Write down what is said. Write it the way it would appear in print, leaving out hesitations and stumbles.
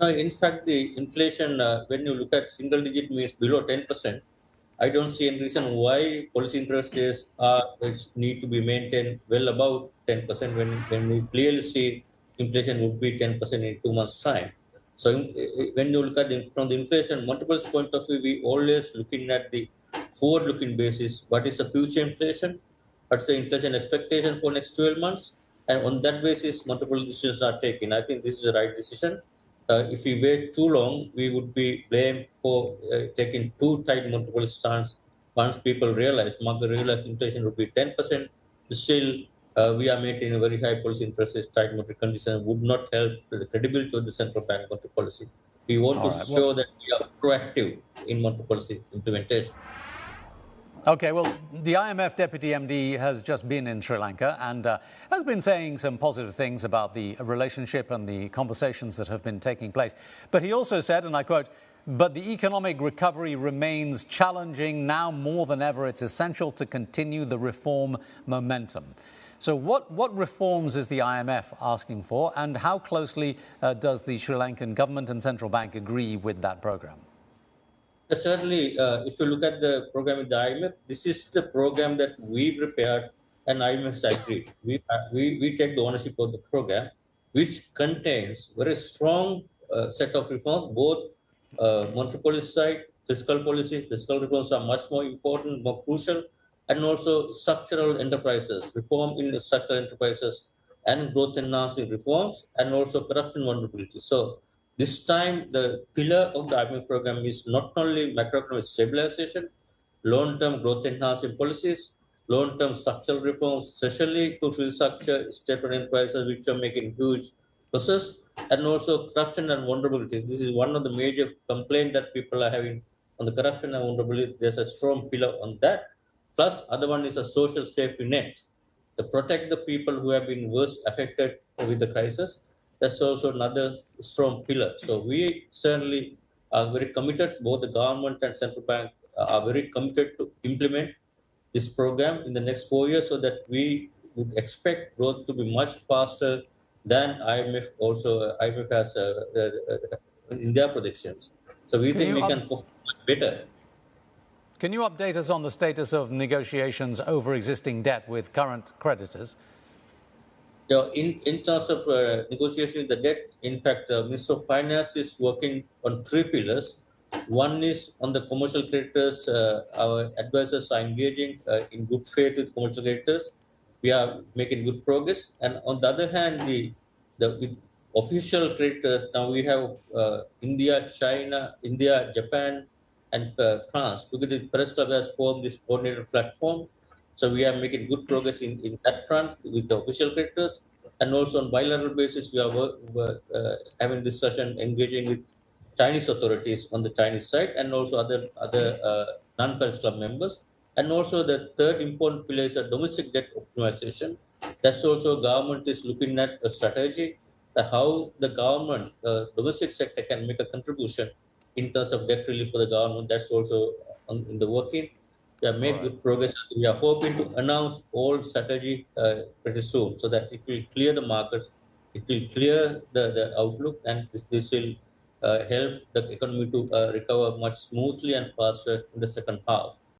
In fact, the inflation, when you look at single digit means below 10%, I don't see any reason why policy interest rates are which need to be maintained well above 10% when we clearly see inflation would be 10% in 2 months' time. So when you look at from the inflation multiples point of view, we always looking at the forward-looking basis. What is the future inflation? What's the inflation expectation for next 12 months? And on that basis, multiple decisions are taken. I think this is the right decision. If we wait too long, we would be blamed for taking too tight multiple stance. Once people realize, market realize inflation would be 10%, still we are maintaining a very high policy interest rate, tight monetary conditions would not help the credibility of the central bank monetary policy. We want All to right. Well, show that we are proactive in monetary policy implementation. okay, well, the IMF Deputy MD has just been in Sri Lanka and has been saying some positive things about the relationship and the conversations that have been taking place. But he also said, and I quote, "But the economic recovery remains challenging. Now more than ever, it's essential to continue the reform momentum." So what reforms is the IMF asking for, and how closely does the Sri Lankan government and central bank agree with that program? Certainly, if you look at the program with the IMF, this is the program that we prepared and IMF agreed. We take the ownership of the program, which contains very strong set of reforms, both monetary policy side, fiscal policy. Fiscal reforms are much more important, more crucial, and also structural enterprises, reform in the structural enterprises, and growth enhancing reforms, and also corruption vulnerability. So this time, the pillar of the IMF program is not only macroeconomic stabilization, long-term growth enhancing policies, long-term structural reforms, especially to restructure state-owned enterprises which are making huge losses, and also corruption and vulnerability. This is one of the major complaints that people are having on the corruption and vulnerability. There's a strong pillar on that. Plus, other one is a social safety net to protect the people who have been worst affected with the crisis. That's also another strong pillar. So we certainly are very committed, both the government and central bank are very committed to implement this program in the next 4 years so that we would expect growth to be much faster than IMF also IMF has in their predictions. So we Can think you we can perform much better. can you update us on the status of negotiations over existing debt with current creditors? In terms of negotiation the debt, in fact, the Minister of Finance is working on three pillars. One is on the commercial creditors. Our advisors are engaging in good faith with commercial creditors. We are making good progress. And on the other hand, the with official creditors, now we have India, China, India, Japan, and France. Together, the Press Club has formed this coordinated platform, so we are making good progress in that front with the official creditors, and also on bilateral basis we are having discussion, engaging with Chinese authorities on the Chinese side, and also other non-Paris Club members. And also the third important pillar is a domestic debt optimization. That's also government is looking at a strategy how the government, domestic sector can make a contribution in terms of debt relief for the government. That's also in the working. We have All made right. good progress. We are hoping to announce all strategy pretty soon so that it will clear the markets, it will clear the outlook, and this will help the economy to recover much smoothly and faster in the second half.